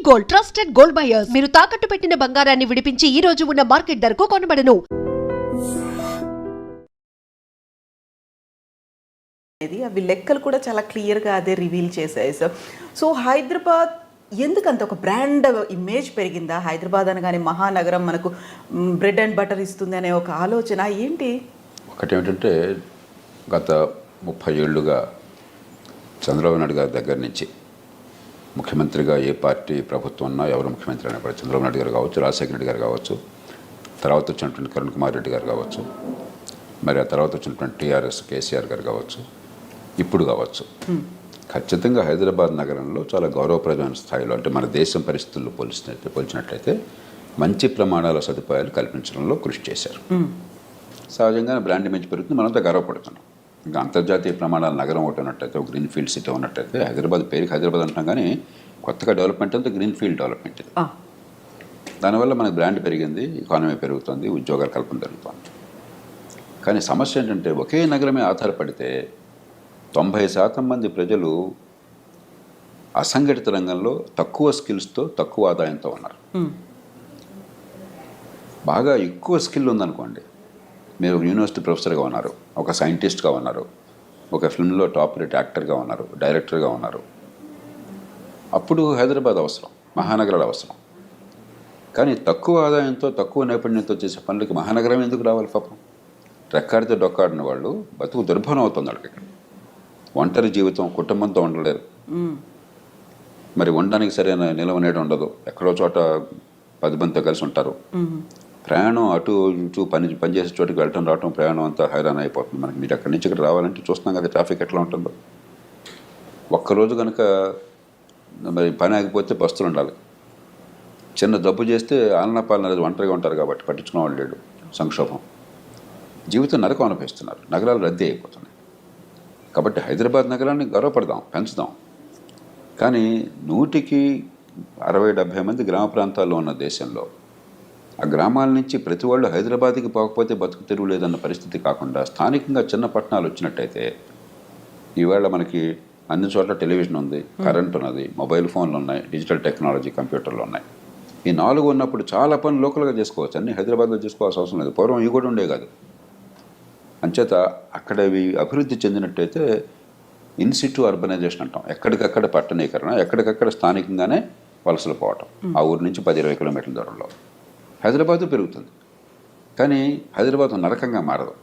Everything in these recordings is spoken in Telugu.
Gold, trusted gold buyers. మీరు తాకట్టు పెట్టిన బంగారాన్ని విడిపించి ఈ రోజు ఉన్న మార్కెట్ ధరకు కొనబడను. అవి లెక్కలు కూడా చాలా క్లియర్గా అదే రివీల్ చేశాయి సార్. సో హైదరాబాద్ ఎందుకంత ఒక బ్రాండ్ ఇమేజ్ పెరిగిందా? హైదరాబాద్ అనగానే మహానగరం, మనకు బ్రెడ్ అండ్ బటర్ ఇస్తుంది అనే ఒక ఆలోచన ఏంటి? ఒకటి ఏమిటంటే, గత 30 ఏళ్ళుగా చంద్రబాబు నాయుడు గారి దగ్గర నుంచి ముఖ్యమంత్రిగా ఏ పార్టీ ప్రభుత్వం ఉన్నా, ఎవరు ముఖ్యమంత్రి అయినా కూడా చంద్రబాబు నాయుడు గారు కావచ్చు, రాజశేఖర రెడ్డి గారు కావచ్చు, తర్వాత వచ్చినటువంటి కిరణ్ కుమార్ రెడ్డి గారు కావచ్చు, మరి ఆ తర్వాత వచ్చినటువంటి టీఆర్ఎస్ కేసీఆర్ గారు కావచ్చు, ఇప్పుడు కావచ్చు, ఖచ్చితంగా హైదరాబాద్ నగరంలో చాలా గౌరవప్రదమైన స్థాయిలో, అంటే మన దేశం పరిస్థితుల్లో పోల్చినట్లయితే మంచి ప్రమాణాల సదుపాయాలు కల్పించడంలో కృషి చేశారు. సహజంగానే బ్రాండ్ ఇమేజ్ పెరుగుతుంది, మనంతా గర్వపడుతున్నాం. ఇంకా అంతర్జాతీయ ప్రమాణాల నగరం ఒకటి ఉన్నట్టయితే, ఒక గ్రీన్ ఫీల్డ్ సిటీ ఉన్నట్టయితే, హైదరాబాద్ పేరుకి హైదరాబాద్ అంటున్నాం, కానీ కొత్తగా డెవలప్మెంట్ అంతా గ్రీన్ ఫీల్డ్ డెవలప్మెంట్ ఇది. దానివల్ల మనకు బ్రాండ్ పెరిగింది, ఎకానమీ పెరుగుతుంది, ఉద్యోగాల కల్పన జరుగుతుంది. కానీ సమస్య ఏంటంటే, ఒకే నగరమే ఆధారపడితే 90% మంది ప్రజలు అసంఘటిత రంగంలో తక్కువ స్కిల్స్తో, తక్కువ ఆదాయంతో ఉన్నారు. బాగా ఎక్కువ స్కిల్ ఉందనుకోండి, మీరు యూనివర్సిటీ ప్రొఫెసర్గా ఉన్నారు, ఒక సైంటిస్ట్గా ఉన్నారు, ఒక ఫిల్మ్లో టాప్ రేట్ యాక్టర్గా ఉన్నారు, డైరెక్టర్గా ఉన్నారు, అప్పుడు హైదరాబాద్ అవసరం, మహానగరాలు అవసరం. కానీ తక్కువ ఆదాయంతో, తక్కువ నైపుణ్యంతో చేసే పనులకి మహానగరం ఎందుకు రావాలి? పాపం రెక్కాడితే డొక్కాడిన వాళ్ళు బతుకు దుర్భరం అవుతుంది వాళ్ళకి. ఇక్కడ ఒంటరి జీవితం, కుటుంబంతో ఉండలేరు, మరి ఉండడానికి సరైన నిలవ నేడు ఉండదు, ఎక్కడో చోట 10 మందితో కలిసి ఉంటారు. ప్రయాణం అటు ఇటు పనిచేసే చోటుకి వెళ్ళటం రావటం, ప్రయాణం అంతా హైరాన్ అయిపోతుంది మనకి. మీరు అక్కడి నుంచి ఇక్కడ రావాలంటే చూస్తున్నాం కదా ట్రాఫిక్ ఎట్లా ఉంటుందో. ఒక్కరోజు కనుక మరి పని ఆగిపోతే బస్సులు ఉండాలి, చిన్న జబ్బు చేస్తే ఆలనా పాలన ఒంటరిగా ఉంటారు కాబట్టి పట్టించుకునే వాళ్ళు లేడు, సంక్షోభం, జీవితం నరకం అనిపిస్తున్నారు, నగరాలు రద్దీ అయిపోతున్నాయి. కాబట్టి హైదరాబాద్ నగరాన్ని గౌరవపడదాం, పెంచుదాం. కానీ 100కి 60-70 మంది గ్రామ ప్రాంతాల్లో ఉన్న దేశంలో ఆ గ్రామాల నుంచి ప్రతి వాళ్ళు హైదరాబాద్కి పోకపోతే బతుకు తెరువు లేదన్న పరిస్థితి కాకుండా, స్థానికంగా చిన్న పట్టణాలు వచ్చినట్టయితే, ఈవేళ మనకి అన్ని చోట్ల టెలివిజన్ ఉంది, కరెంట్ ఉన్నది, మొబైల్ ఫోన్లు ఉన్నాయి, డిజిటల్ టెక్నాలజీ, కంప్యూటర్లు ఉన్నాయి. ఈ 4 ఉన్నప్పుడు చాలా పనులు లోకల్గా చేసుకోవచ్చు, అన్నీ హైదరాబాద్లో చేసుకోవాల్సిన అవసరం లేదు. పూర్వం ఇవి కూడా ఉండే కాదు. అంచేత అక్కడ ఇవి అభివృద్ధి చెందినట్టయితే ఇన్సిటు అర్బనైజేషన్ అంటాం, ఎక్కడికక్కడ పట్టణీకరణ, ఎక్కడికక్కడ స్థానికంగానే వలసలు పోవటం, ఆ ఊరి నుంచి 10-20 కిలోమీటర్ల దూరంలో. హైదరాబాదు పెరుగుతుంది, కానీ హైదరాబాద్ నరకంగా మారదు,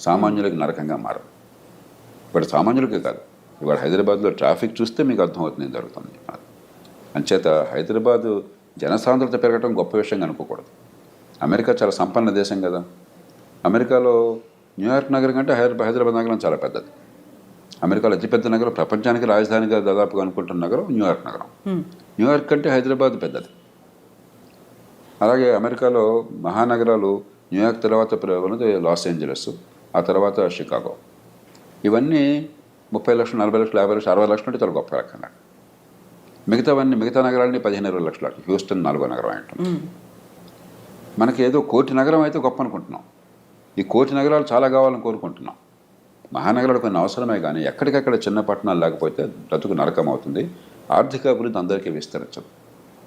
సామాన్యులకి నరకంగా మారదు. ఇప్పుడు సామాన్యులకే కాదు, ఇవాళ హైదరాబాద్లో ట్రాఫిక్ చూస్తే మీకు అర్థమవుతుంది ఏం జరుగుతుంది. అంచేత హైదరాబాదు జనసాంద్రత పెరగడం గొప్ప విషయంగా అనుకోకూడదు. అమెరికా చాలా సంపన్న దేశం కదా, అమెరికాలో న్యూయార్క్ నగరం కంటే హైదరాబాద్ నగరం చాలా పెద్దది. అమెరికాలో అతిపెద్ద నగరం, ప్రపంచానికి రాజధానిగా దాదాపుగా అనుకుంటున్న నగరం న్యూయార్క్ నగరం. న్యూయార్క్ కంటే హైదరాబాద్ పెద్దది. అలాగే అమెరికాలో మహానగరాలు న్యూయార్క్ తర్వాత ఉన్నది లాస్ ఏంజలస్, ఆ తర్వాత షికాగో. ఇవన్నీ 30 లక్షలు, 40 లక్షలు, 50 లక్షలు, 60 లక్షలు అంటే చాలా గొప్ప రకంగా. మిగతా నగరాలని 15-20 లక్షలు. హ్యూస్టన్ 4వ నగరం అంటాం. మనకి ఏదో 1 కోటి నగరం అయితే గొప్ప అనుకుంటున్నాం, ఈ 1 కోటి నగరాలు చాలా కావాలని కోరుకుంటున్నాం. మహానగరాలు కొన్ని అవసరమే, కానీ ఎక్కడికక్కడ చిన్న పట్టణాలు లేకపోతే బ్రతుకు నరకం అవుతుంది, ఆర్థిక అభివృద్ధి అందరికీ విస్తరించదు.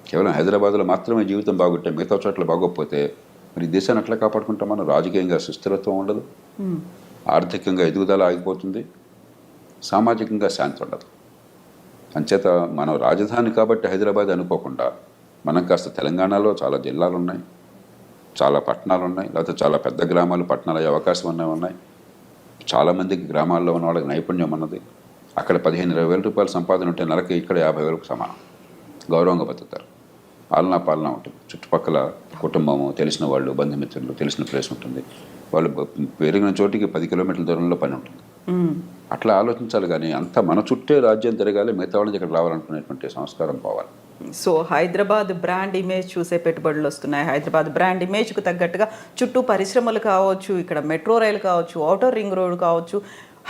కేవలం హైదరాబాద్లో మాత్రమే జీవితం బాగుంటే మిగతా చోట్ల బాగోకపోతే మరి దేశాన్ని ఎట్లా కాపాడుకుంటాం మనం? రాజకీయంగా సుస్థిరత్వం ఉండదు, ఆర్థికంగా ఎదుగుదల ఆగిపోతుంది, సామాజికంగా శాంతి ఉండదు. అంచేత మనం రాజధాని కాబట్టి హైదరాబాద్ అనుకోకుండా, మనం కాస్త తెలంగాణలో చాలా జిల్లాలు ఉన్నాయి, చాలా పట్టణాలు ఉన్నాయి, లేకపోతే చాలా పెద్ద గ్రామాలు పట్టణాలు అయ్యే అవకాశం ఉన్నాయి. చాలామందికి గ్రామాల్లో ఉన్న వాళ్ళకి నైపుణ్యం ఉన్నది. అక్కడ 15-20 వేల రూపాయల సంపాదన ఉంటే నెలకి ఇక్కడ 50,000కు సమానం, గౌరవంగా బతుకుతారు. ఆలనా పాలన ఉంటుంది, చుట్టుపక్కల కుటుంబము, తెలిసిన వాళ్ళు, బంధుమిత్రులు, తెలిసిన ప్లేస్ ఉంటుంది, వాళ్ళు పెరిగిన చోటికి 10 కిలోమీటర్ల దూరంలో పని ఉంటుంది. అట్లా ఆలోచించాలి, కానీ అంతా మన చుట్టే రాజ్యం తిరగాలి, మిగతా వాళ్ళకి ఇక్కడ రావాలనుకునేటువంటి సంస్కారం పోవాలి. సో హైదరాబాద్ బ్రాండ్ ఇమేజ్ చూసే పెట్టుబడులు వస్తున్నాయి. హైదరాబాద్ బ్రాండ్ ఇమేజ్కు తగ్గట్టుగా చుట్టూ పరిశ్రమలు కావచ్చు, ఇక్కడ మెట్రో రైలు కావచ్చు, ఔటర్ రింగ్ రోడ్ కావచ్చు,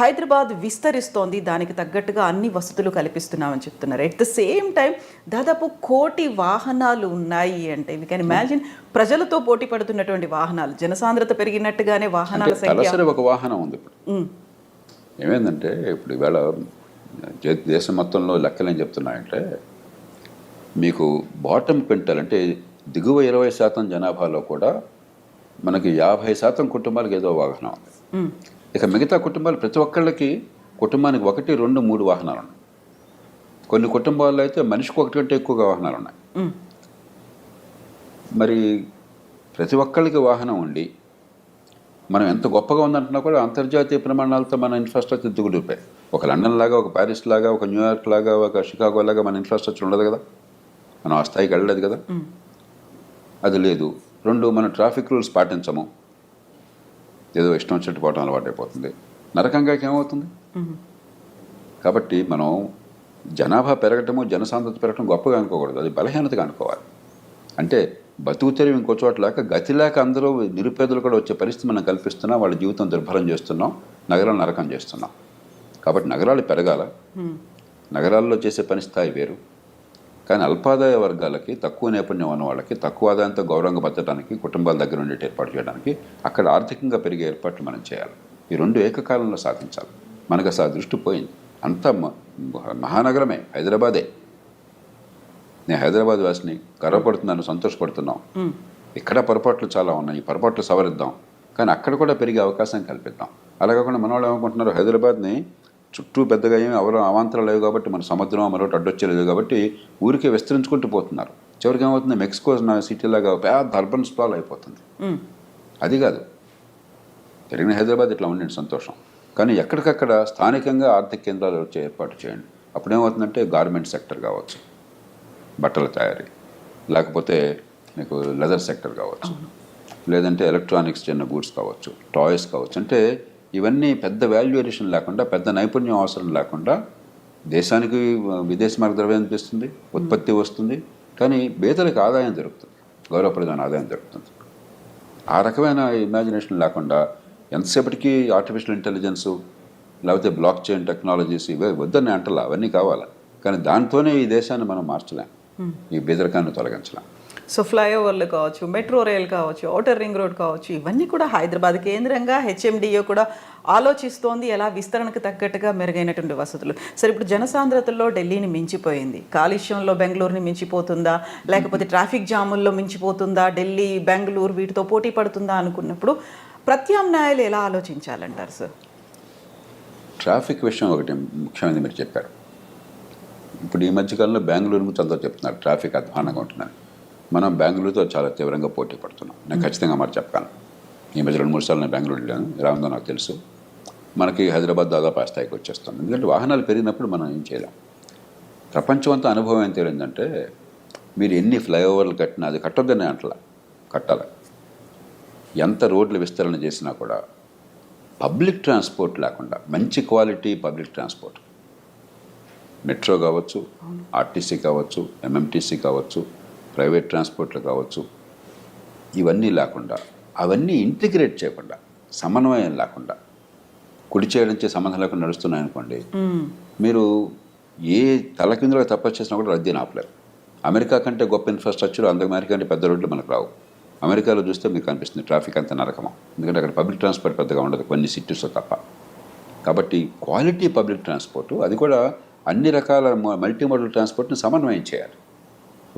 హైదరాబాద్ విస్తరిస్తోంది, దానికి తగ్గట్టుగా అన్ని వసతులు కల్పిస్తున్నామని చెప్తున్నారు. ఎట్ ద సేమ్ టైం దాదాపు 1 కోటి వాహనాలు ఉన్నాయి అంటే వీ కెన్ ఇమాజిన్, ప్రజలతో పోటీ పడుతున్నటువంటి వాహనాలు, జనసాంద్రత పెరిగినట్టుగానే వాహనాల సంఖ్య. ఒక వాహనం ఉంది ఇప్పుడు. ఏమైందంటే ఇప్పుడు ఇవాళ దేశం మొత్తంలో లెక్కలు ఏం చెప్తున్నాయంటే మీకు బాటమ్ క్వింటల్ అంటే దిగువ 20% జనాభాలో కూడా మనకి 50% కుటుంబాలకు ఏదో వాహనం ఉంది. ఇక మిగతా కుటుంబాలు ప్రతి ఒక్కళ్ళకి కుటుంబానికి 1, 2, 3 వాహనాలు ఉన్నాయి. కొన్ని కుటుంబాల్లో అయితే మనిషికి 1 కంటే ఎక్కువగా వాహనాలు ఉన్నాయి. మరి ప్రతి ఒక్కళ్ళకి వాహనం ఉండి మనం ఎంత గొప్పగా ఉందంటున్నా కూడా అంతర్జాతీయ ప్రమాణాలతో మన ఇన్ఫ్రాస్ట్రక్చర్ దిగుడిపోయి ఒక లండన్ లాగా, ఒక ప్యారిస్ లాగా, ఒక న్యూయార్క్ లాగా, ఒక షికాగో లాగా మన ఇన్ఫ్రాస్ట్రక్చర్ ఉండదు కదా. మనం ఆ స్థాయికి వెళ్ళలేదు కదా. అది లేదు. 2, మనం ట్రాఫిక్ రూల్స్ పాటించము. ఏదో ఇష్టం వచ్చినట్టు పోవటం అలవాటు అయిపోతుంది. నరకంగా ఏమవుతుంది? కాబట్టి మనం జనాభా పెరగటము, జనసాంద్రత పెరగటం గొప్పగా అనుకోకూడదు, అది బలహీనతగా అనుకోవాలి. అంటే బతుకు తెరివి ఇంకో చోట లేక గతి లేక అందరూ నిరుపేదలు కూడా వచ్చే పరిస్థితి మనం కల్పిస్తున్నాం. వాళ్ళ జీవితం దుర్భరం చేస్తున్నాం, నగరాలు నరకం చేస్తున్నాం. కాబట్టి నగరాలు పెరగాల, నగరాల్లో చేసే పని స్థాయి వేరు. కానీ అల్పాదాయ వర్గాలకి, తక్కువ నేపథ్యం ఉన్న వాళ్ళకి, తక్కువ ఆదాయంతో గౌరవంగా బతకడానికి, కుటుంబాల దగ్గర ఉండేటి ఏర్పాటు చేయడానికి అక్కడ ఆర్థికంగా పెరిగే ఏర్పాట్లు మనం చేయాలి. ఈ 2 ఏకకాలంలో సాధించాలి. మనకు అసలు దృష్టి పోయింది. అంతా మహానగరమే, హైదరాబాదే. నేను హైదరాబాద్ వాసిని, గర్వపడుతున్నాను, సంతోషపడుతున్నాం. ఇక్కడ పొరపాట్లు చాలా ఉన్నాయి, ఈ పొరపాట్లు సవరిద్దాం. కానీ అక్కడ కూడా పెరిగే అవకాశం కల్పిద్దాం. అలా కాకుండా మన వాళ్ళు ఏమనుకుంటున్నారు, హైదరాబాద్ని చుట్టూ పెద్దగా ఏమి అవాంతరాలు లేవు కాబట్టి, మన సముద్రం మరొకటి అడ్డొచ్చేలేదు కాబట్టి ఊరికే విస్తరించుకుంటూ పోతున్నారు. చివరికి ఏమవుతుంది, మెక్సికో సిటీలాగా పెద్ద అర్బన్ స్ప్రాల్ అయిపోతుంది. అది కాదు, జరిగిన హైదరాబాద్ ఇట్లా ఉండండి, సంతోషం. కానీ ఎక్కడికక్కడ స్థానికంగా ఆర్థిక కేంద్రాలు వచ్చే ఏర్పాటు చేయండి. అప్పుడు ఏమవుతుందంటే గార్మెంట్ సెక్టర్ కావచ్చు, బట్టల తయారీ, లేకపోతే మీకు లెదర్ సెక్టర్ కావచ్చు, లేదంటే ఎలక్ట్రానిక్స్ చిన్న గూడ్స్ కావచ్చు, టాయ్స్ కావచ్చు. అంటే ఇవన్నీ పెద్ద వాల్యూ ఎడిషన్ లేకుండా, పెద్ద నైపుణ్యం అవసరం లేకుండా దేశానికి విదేశీ మార్గ ద్రవ్యం అనిపిస్తుంది, ఉత్పత్తి వస్తుంది. కానీ పేదలకు ఆదాయం దొరుకుతుంది, గౌరవప్రదమైన ఆదాయం దొరుకుతుంది. ఆ రకమైన ఇమాజినేషన్ లేకుండా ఎంతసేపటికి ఆర్టిఫిషియల్ ఇంటెలిజెన్సు, లేకపోతే బ్లాక్ చైన్ టెక్నాలజీస్ ఇవే వద్దని అంటలా, అవన్నీ కావాలి. కానీ దాంతోనే ఈ దేశాన్ని మనం మార్చలేం, ఈ బెదరికాన్ని తొలగించలేం. సో ఫ్లైఓవర్లు కావచ్చు, మెట్రో రైల్ కావచ్చు, ఔటర్ రింగ్ రోడ్ కావచ్చు, ఇవన్నీ కూడా హైదరాబాద్ కేంద్రంగా హెచ్ఎండిఏ కూడా ఆలోచిస్తోంది ఎలా విస్తరణకు తగ్గట్టుగా మెరుగైనటువంటి వసతులు. సరే, ఇప్పుడు జనసాంద్రతల్లో ఢిల్లీని మించిపోయింది, కాలుష్యంలో బెంగళూరుని మించిపోతుందా, లేకపోతే ట్రాఫిక్ జాముల్లో మించిపోతుందా, ఢిల్లీ, బెంగళూరు వీటితో పోటీ పడుతుందా అనుకున్నప్పుడు ప్రత్యామ్నాయాలు ఎలా ఆలోచించాలంటారు సార్? ట్రాఫిక్ విషయం ఒకటి ముఖ్యమైనది మీరు చెప్పారు. ఇప్పుడు ఈ మధ్యకాలంలో బెంగళూరు గురించి అందరూ చెప్తున్నారు ట్రాఫిక్ అధ్వానంగా ఉంటుందని. మనం బెంగళూరుతో చాలా తీవ్రంగా పోటీ పడుతున్నాం. నేను ఖచ్చితంగా మరి చెప్పాను. ఈ మధ్య 2-3 సార్లు నేను బెంగళూరు వెళ్ళాను, ఎలా ఉందో నాకు తెలుసు. మనకి హైదరాబాద్ దాదాపు ఆ స్థాయికి వచ్చేస్తాం. ఎందుకంటే వాహనాలు పెరిగినప్పుడు మనం ఏం చేయలేం. ప్రపంచం అంతా అనుభవం ఏం తెలియదంటే, మీరు ఎన్ని ఫ్లైఓవర్లు కట్టినా అది కట్టొద్దని అంటలా, కట్టాలి. ఎంత రోడ్లు విస్తరణ చేసినా కూడా పబ్లిక్ ట్రాన్స్పోర్ట్ లేకుండా, మంచి క్వాలిటీ పబ్లిక్ ట్రాన్స్పోర్ట్, మెట్రో కావచ్చు, ఆర్టీసీ కావచ్చు, ఎంఎంటీసీ కావచ్చు, ప్రైవేట్ ట్రాన్స్పోర్ట్లు కావచ్చు, ఇవన్నీ లేకుండా, అవన్నీ ఇంటిగ్రేట్ చేయకుండా, సమన్వయం లేకుండా, కుడి చేయడానికి సంబంధం లేకుండా నడుస్తున్నాయనుకోండి, మీరు ఏ తలకిందులో తప్ప చేసినా కూడా రద్దీని ఆపలేరు. అమెరికా కంటే గొప్ప ఇన్ఫ్రాస్ట్రక్చర్, అమెరికా కంటే పెద్ద రోడ్లు మనకు రావు. అమెరికాలో చూస్తే మీకు కనిపిస్తుంది ట్రాఫిక్ అంత నరకమా, ఎందుకంటే అక్కడ పబ్లిక్ ట్రాన్స్పోర్ట్ పెద్దగా ఉండదు, కొన్ని సిటీస్లో తప్ప. కాబట్టి క్వాలిటీ పబ్లిక్ ట్రాన్స్పోర్టు, అది కూడా అన్ని రకాల మల్టీ మోడల్ ట్రాన్స్పోర్ట్ని సమన్వయం చేయాలి.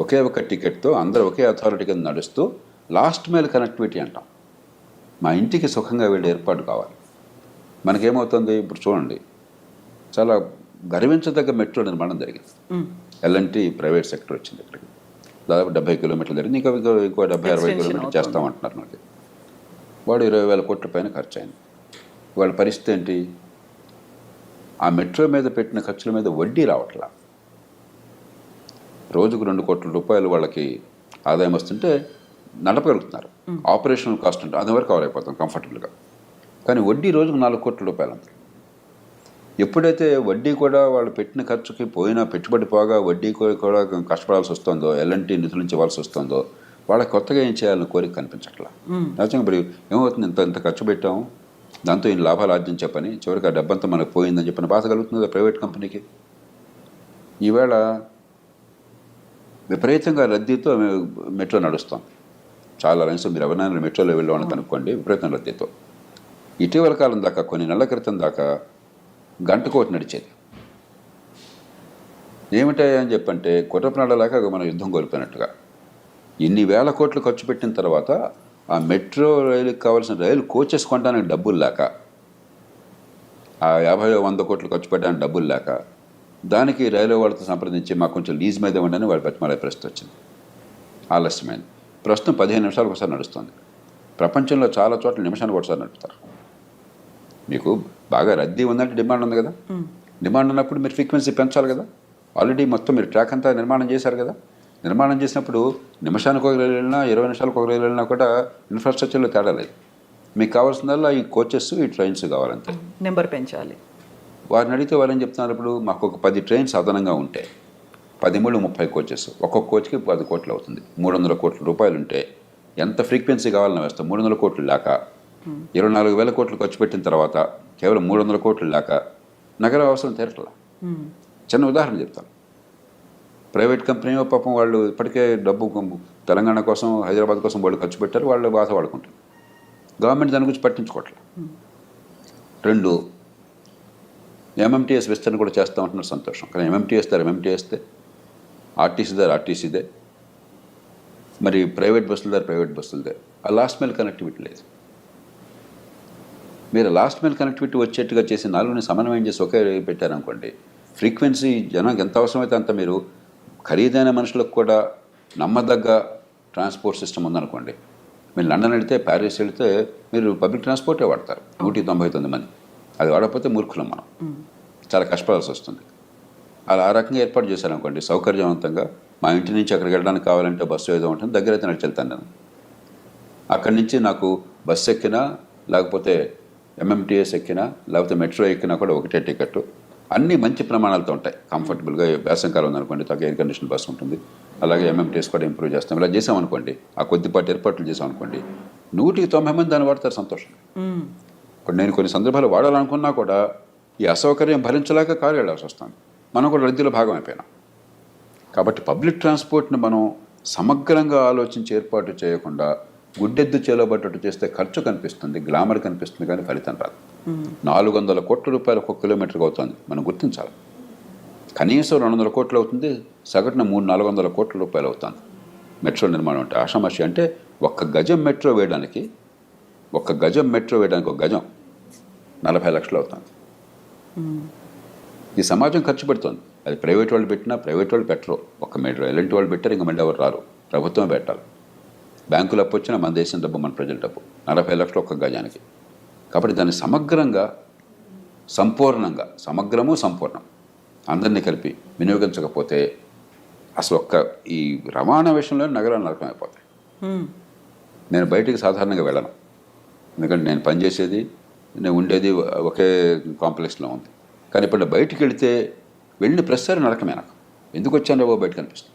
ఒకే ఒక టికెట్తో అందరూ ఒకే అథారిటీ కింద నడుస్తూ లాస్ట్ మైల్ కనెక్టివిటీ అంటాం. మా ఇంటికి సుఖంగా వెళ్ళే ఏర్పాటు కావాలి. మనకేమవుతుంది, ఇప్పుడు చూడండి, చాలా గర్వించదగ్గ మెట్రో నిర్మాణం జరిగింది. ఎల్ఎన్టీ ప్రైవేట్ సెక్టర్ వచ్చింది ఇక్కడికి. దాదాపు 70 కిలోమీటర్లు జరిగింది, ఇంకో 70-60 కిలోమీటర్లు చేస్తామంటున్నారు. మనకి వాడు 20,000 కోట్ల పైన ఖర్చు అయింది. వాళ్ళ పరిస్థితి ఏంటి, ఆ మెట్రో మీద పెట్టిన ఖర్చుల మీద వడ్డీ రావట్లా. రోజుకు 2 కోట్ల రూపాయలు వాళ్ళకి ఆదాయం వస్తుంటే నడపగలుగుతున్నారు. ఆపరేషనల్ కాస్ట్ అంటే అది వరకు కవర్ అయిపోతాం కంఫర్టబుల్గా. కానీ వడ్డీ రోజుకు 4 కోట్ల రూపాయలు అంత. ఎప్పుడైతే వడ్డీ కూడా వాళ్ళు పెట్టిన ఖర్చుకి పోయినా, పెట్టుబడి పోగా వడ్డీ కూడా కష్టపడాల్సి వస్తుందో, ఎల్ఎన్టీ నిధుల నుంచి ఇవ్వాల్సి వస్తుందో, వాళ్ళకి కొత్తగా ఏం చేయాలని కోరిక కనిపించట్లా. నిజంగా ఇప్పుడు ఏమవుతుంది, ఇంత ఖర్చు పెట్టాము, దాంతో ఈ లాభాలు ఆర్జించే పని, చివరికి ఆ డబ్బంతా మనకు పోయిందని చెప్పిన బాధ కలుగుతుంది ప్రైవేట్ కంపెనీకి. ఈవేళ విపరీతంగా రద్దీతో మెట్రో నడుస్తాం. చాలా లైన్స్ మీరు ఎవరైనా మెట్రోలో వెళ్ళామని కనుక్కోండి, విపరీతం రద్దీతో. ఇటీవల కాలం దాకా, కొన్ని నెలల క్రితం దాకా గంటకోటి నడిచేది. ఏమిటాయి అని చెప్పంటే కుర్రప్రాణలాగా మనం యుద్ధం కోల్పోయినట్టుగా ఇన్ని వేల కోట్లు ఖర్చు పెట్టిన తర్వాత ఆ మెట్రో రైలుకి కావాల్సిన రైలు కోచెస్ కొనడానికి డబ్బులు లేక, ఆ 50-100 కోట్లు ఖర్చు పెట్టడానికి డబ్బులు లేక, దానికి రైల్వే వాళ్ళతో సంప్రదించి మాకు కొంచెం లీజ్ మీద ఇవ్వండి వాళ్ళు బతిమాలే పరిస్థితి వచ్చింది. ఆలస్యమైంది. ప్రస్తుతం 15 నిమిషాలకు ఒకసారి నడుస్తుంది. ప్రపంచంలో చాలా చోట్ల నిమిషానికి ఒకసారి నడుపుతారు. మీకు బాగా రద్దీ ఉందంటే డిమాండ్ ఉంది కదా, డిమాండ్ ఉన్నప్పుడు మీరు ఫ్రీక్వెన్సీ పెంచాలి కదా. ఆల్రెడీ మొత్తం మీరు ట్రాక్ అంతా నిర్మాణం చేశారు కదా. నిర్మాణం చేసినప్పుడు నిమిషానికి ఒక రైలు వెళ్ళినా 20 నిమిషాలకు ఒక రైలు వెళ్ళినా కూడా ఇన్ఫ్రాస్ట్రక్చర్లో తేడా లేదు. మీకు కావాల్సిందల్లా ఈ కోచెస్, ఈ ట్రైన్స్ కావాలంతే. నెంబర్ పెంచాలి. వారిని అడిగితే వాళ్ళని చెప్తున్నారు, ఇప్పుడు మాకు ఒక 10 ట్రైన్స్ అదనంగా ఉంటే 10-30 కోచెస్, ఒక్కొక్క కోచ్కి 10 కోట్లు అవుతుంది. 300 కోట్ల రూపాయలు ఉంటే ఎంత ఫ్రీక్వెన్సీ కావాలని వేస్తాం. 300 కోట్లు లేక 24,000 కోట్లు ఖర్చు పెట్టిన తర్వాత కేవలం 300 కోట్లు లేక నగర అవసరం తీరట్లా. చిన్న ఉదాహరణ చెప్తాను. ప్రైవేట్ కంపెనీ పాపం వాళ్ళు ఇప్పటికే డబ్బు తెలంగాణ కోసం, హైదరాబాద్ కోసం వాళ్ళు ఖర్చు పెట్టారు, వాళ్ళు బాధ వాడుకుంటారు. గవర్నమెంట్ దాని గురించి పట్టించుకోవట్లేదు. 2, ఎంఎంటీఎస్ విస్తరణ కూడా చేస్తూ ఉంటున్నారు, సంతోషం. కానీ ఎంఎంటీఎస్తే ఆర్టీసీ దారి ఆర్టీసీదే, మరి ప్రైవేట్ ప్రైవేట్ బస్సులదే. ఆ లాస్ట్ మైల్ కనెక్టివిటీ లేదు. మీరు లాస్ట్ మైల్ కనెక్టివిటీ వచ్చేట్టుగా చేసి 4ని సమన్వయం చేసి ఒకే పెట్టారనుకోండి, ఫ్రీక్వెన్సీ జనానికి ఎంత అవసరమైతే అంత మీరు ఖరీదైన మనుషులకు కూడా నమ్మదగ్గ ట్రాన్స్పోర్ట్ సిస్టమ్ ఉందనుకోండి. మీరు లండన్ వెళితే, ప్యారిస్ వెళితే మీరు పబ్లిక్ ట్రాన్స్పోర్టే వాడతారు 199 మంది. అది వాడకపోతే మూర్ఖులం మనం, చాలా కష్టపడాల్సి వస్తుంది. అలా ఆ రకంగా ఏర్పాటు చేశారనుకోండి సౌకర్యవంతంగా. మా ఇంటి నుంచి అక్కడికి వెళ్ళడానికి కావాలంటే బస్సు ఏదో ఉంటుంది, దగ్గర అయితే నడిచి వెళ్తాను నేను. అక్కడి నుంచి నాకు బస్సు ఎక్కినా, లేకపోతే ఎంఎంటీఎస్ ఎక్కినా, లేకపోతే మెట్రో ఎక్కినా కూడా ఒకటే టికెట్. అన్నీ మంచి ప్రమాణాలతో ఉంటాయి, కంఫర్టబుల్గా. వేసవికాలం ఉందనుకోండి తగ్గ ఎయిర్ కండిషన్ బస్సు ఉంటుంది. అలాగే ఎంఎంటీఎస్ కూడా ఇంప్రూవ్ చేస్తాం. ఇలా చేసామనుకోండి, ఆ కొద్దిపాటి ఏర్పాట్లు చేసామనుకోండి, 190 మంది దాన్ని వాడతారు సంతోషం. ఇప్పుడు నేను కొన్ని సందర్భాలు వాడాలనుకున్నా కూడా ఈ అసౌకర్యం భరించలేక కారు వెళ్ళాల్సి వస్తుంది. మనం కూడా రద్దీలో భాగం అయిపోయినాం. కాబట్టి పబ్లిక్ ట్రాన్స్పోర్ట్ని మనం సమగ్రంగా ఆలోచించి ఏర్పాటు చేయకుండా గుడ్డెద్దు చేలబట్టట్టు చేస్తే ఖర్చు కనిపిస్తుంది, గ్లామర్ కనిపిస్తుంది, కానీ ఫలితం రాదు. 400 కోట్ల రూపాయలు ఒక్కొక్క కిలోమీటర్కి అవుతుంది, మనం గుర్తించాలి. కనీసం 200 కోట్లు అవుతుంది, సగటున 300-400 కోట్ల రూపాయలు అవుతుంది మెట్రో నిర్మాణం. అంటే ఆషామాషి. అంటే ఒక్క గజం మెట్రో వేయడానికి ఒక గజం 40 లక్షలు అవుతుంది. ఈ సమాజం ఖర్చు పెడుతుంది. అది ప్రైవేట్ వాళ్ళు పెట్టినా, ప్రైవేట్ వాళ్ళు పెట్టరు. ఒక మెట్రో ఎలాంటి వాళ్ళు పెట్టారు, ఇంకా మళ్ళీ ఎవరు రారు, ప్రభుత్వమే పెట్టాలి. బ్యాంకులు అప్పు వచ్చినా మన దేశం డబ్బు, మన ప్రజల డబ్బు. 40 లక్షలు ఒక్క గజానికి. కాబట్టి దాన్ని సమగ్రంగా, సంపూర్ణంగా, సంపూర్ణం అందరినీ కలిపి వినియోగించకపోతే అసలు ఈ రవాణా విషయంలో నగరాలు నరకమైపోతాయి. నేను బయటికి సాధారణంగా వెళ్ళను, ఎందుకంటే నేను పనిచేసేది, నేను ఉండేది ఒకే కాంప్లెక్స్లో ఉంది. కానీ ఇప్పుడు బయటికి వెళితే వెళ్ళిన ప్రతిసారి నరకమే. నాకు ఎందుకు వచ్చాను బాబు బయటకు అనిపిస్తుంది.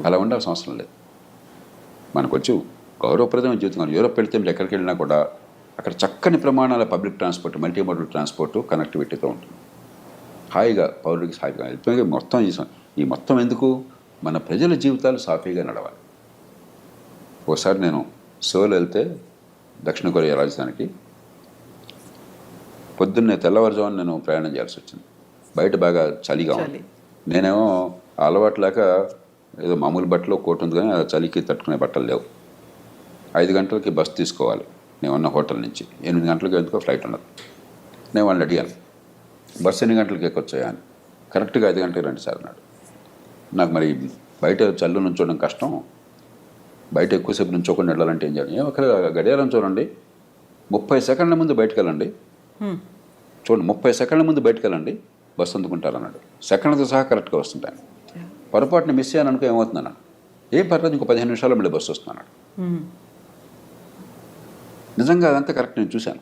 అలా ఉండాల్సిన అవసరం లేదు. మనకు వచ్చి గౌరవప్రదమైన జీవితం. యూరోప్ వెళ్తే మీరు ఎక్కడికి వెళ్ళినా కూడా అక్కడ చక్కని ప్రమాణాల పబ్లిక్ ట్రాన్స్పోర్ట్, మల్టీమోడల్ ట్రాన్స్పోర్టు, కనెక్టివిటీతో ఉంటుంది. హాయిగా పౌరుడికి హాయిగా వెళ్తే మొత్తం ఈ మొత్తం ఎందుకు, మన ప్రజల జీవితాలు సాఫీగా నడవాలి. ఒకసారి నేను సోల్ వెళ్తే, దక్షిణ కొరియా రాజధానికి, పొద్దున్నే తెల్లవారుజామున నేను ప్రయాణం చేయాల్సి వచ్చింది. బయట బాగా చలిగా ఉంది. నేనేమో అలవాటు లేక ఏదో మామూలు బట్టలు కోట్ ఉంది, కానీ చలికి తట్టుకునే బట్టలు లేవు. 5 గంటలకి బస్ తీసుకోవాలి నేను ఉన్న హోటల్ నుంచి. 8 గంటలకి ఎందుకో ఫ్లైట్ ఉన్నది. నేను వాళ్ళని అడిగాను, బస్సు ఎన్ని గంటలకి ఎక్కొచ్చాయా అని. కరెక్ట్గా 5 గంటలకు రండి సార్ అన్నాడు. నాకు మరి బయట చల్లు నుంచోవడం కష్టం, బయట ఎక్కువసేపు నుంచోకుండా వెళ్ళాలంటే ఏం చేయాలి? ఒక గడియారం చూడండి, 30 సెకండ్ల ముందు బయటకు వెళ్ళండి, చూడండి 30 సెకండ్ల ముందు బయటకు వెళ్ళండి, బస్సు అందుకుంటారన్నాడు. సెకండ్తో సహా కరెక్ట్గా వస్తుంటాను. పొరపాటున మిస్ అయ్యాను అనుకో ఏమవుతుందన్నా, ఏం పర్లేదు ఇంకో 15 నిమిషాల్లో మళ్ళీ బస్సు వస్తున్నాడు. నిజంగా అదంతా కరెక్ట్, నేను చూశాను.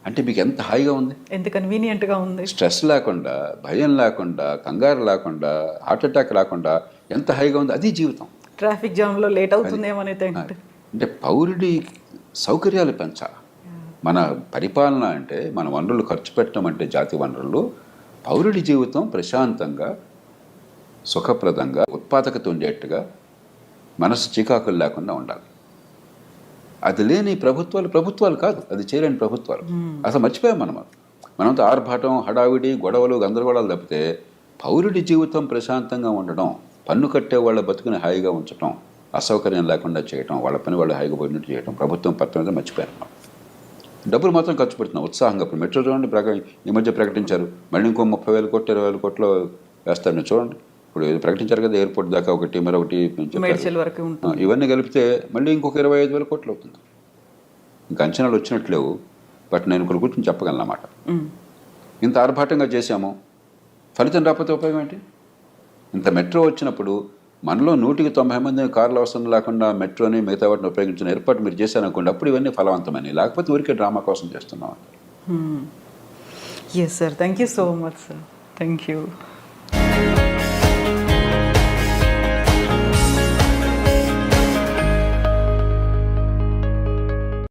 అంటే మీకు ఎంత హాయిగా ఉంది, ఎంత కన్వీనియంట్గా ఉంది. స్ట్రెస్ లేకుండా, భయం లేకుండా, కంగారు లేకుండా, హార్ట్ అటాక్ లేకుండా ఎంత హాయిగా ఉంది. అది జీవితం. ట్రాఫిక్ జామ్లో లేట్ అవుతుందేమో అంటే పౌరుడి సౌకర్యాలు పెంచాలి. మన పరిపాలన అంటే, మన వనరులు ఖర్చు పెట్టడం అంటే, జాతి వనరులు, పౌరుడి జీవితం ప్రశాంతంగా, సుఖప్రదంగా, ఉత్పాదకత ఉండేట్టుగా, మనసు చికాకులు లేకుండా ఉండాలి. అది లేని ప్రభుత్వాలు కాదు, అది చేయలేని ప్రభుత్వాలు. అసలు మర్చిపోయాం మనమంతా ఆర్భాటం, హడావిడి, గొడవలు, గందరగోళాలు తప్పితే పౌరుడి జీవితం ప్రశాంతంగా ఉండడం, పన్ను కట్టే వాళ్ళ బతుకుని హాయిగా ఉంచడం, అసౌకర్యం లేకుండా చేయటం, వాళ్ళ పని వాళ్ళు హాయిగా పోయినట్టు చేయటం ప్రభుత్వం పత్రం మీద మర్చిపోయారు. డబ్బులు మాత్రం ఖర్చు పెడుతున్నాం ఉత్సాహంగా. ఇప్పుడు మెట్రో చూడండి, ఈ మధ్య ప్రకటించారు మళ్ళీ ఇంకో 30,000 కోట్లు 20,000 కోట్లు వేస్తారు. మీరు చూడండి, ఇప్పుడు ప్రకటించారు కదా ఎయిర్పోర్ట్ దాకా ఒకటి మరొకటి మేడ్చల్ వరకు ఉంటుంది. ఇవన్నీ కలిపితే మళ్ళీ ఇంకొక 25,000 కోట్లు అవుతుంది. ఇంకా అంచనాలు వచ్చినట్లేవు, బట్ నేను ఇక్కడ కూర్చొని చెప్పగలను అన్నమాట. ఇంత ఆర్భాటంగా చేశాము, ఫలితం రాకపోతే ఉపయోగం ఏంటి? ఇంత మెట్రో వచ్చినప్పుడు మనలో 190 మంది కార్లు అవసరం లేకుండా మెట్రోని మిగతా వాటిని ఉపయోగించిన ఏర్పాటు మీరు చేశారనుకోండి, అప్పుడు ఇవన్నీ ఫలవంతమని. లేకపోతే ఊరికే డ్రామా కోసం చేస్తున్నాం. Yes sir, thank you so much sir, thank you.